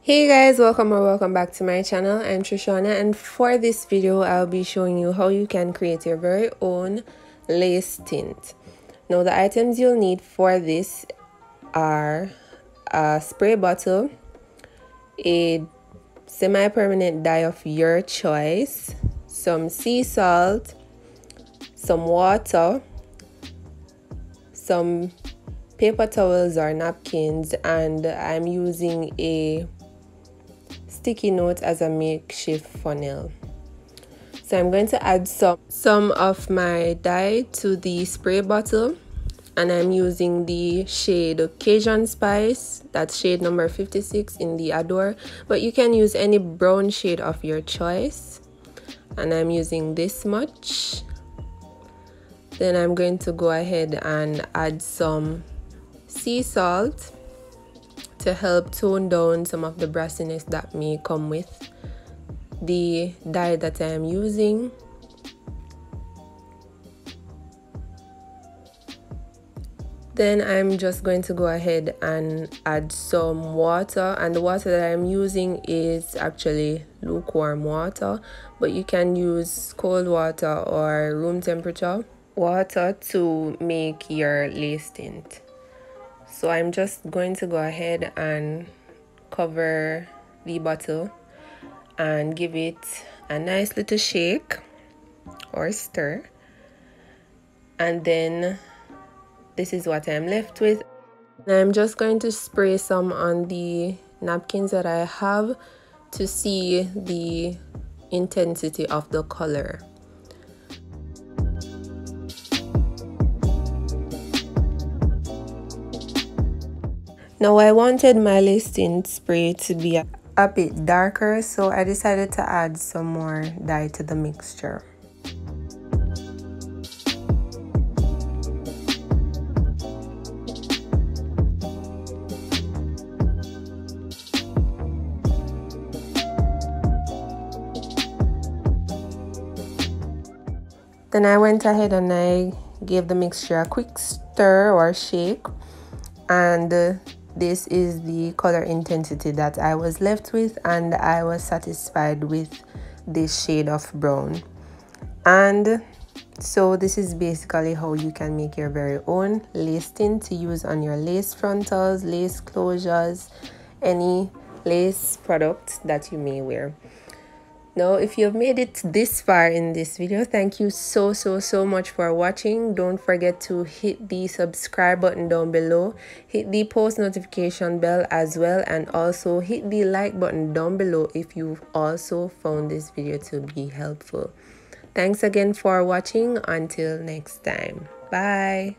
Hey guys, welcome or welcome back to my channel. I'm Trishauna, and for this video I'll be showing you how you can create your very own lace tint. Now the items you'll need for this are a spray bottle, a semi-permanent dye of your choice, some sea salt, some water, some paper towels or napkins, and I'm using a sticky note as a makeshift funnel. So I'm going to add some of my dye to the spray bottle, and I'm using the shade Cajun Spice. That's shade number 56 in the Adore, but you can use any brown shade of your choice, and I'm using this much. Then I'm going to go ahead and add some sea salt to help tone down some of the brassiness that may come with the dye that I am using. Then I'm just going to go ahead and add some water, and the water that I'm using is actually lukewarm water, but you can use cold water or room temperature water to make your lace tint. So I'm just going to go ahead and cover the bottle and give it a nice little shake or stir, and then this is what I'm left with. I'm just going to spray some on the napkins that I have to see the intensity of the color. Now I wanted my lace tint spray to be a bit darker, so I decided to add some more dye to the mixture. Then I went ahead and I gave the mixture a quick stir or shake, and this is the color intensity that I was left with, and I was satisfied with this shade of brown. And so this is basically how you can make your very own lace tint to use on your lace frontals, lace closures, any lace product that you may wear. Now, if you've made it this far in this video, thank you so much for watching. Don't forget to hit the subscribe button down below, hit the post notification bell as well, and also hit the like button down below if you've also found this video to be helpful. Thanks again for watching. Until next time, bye.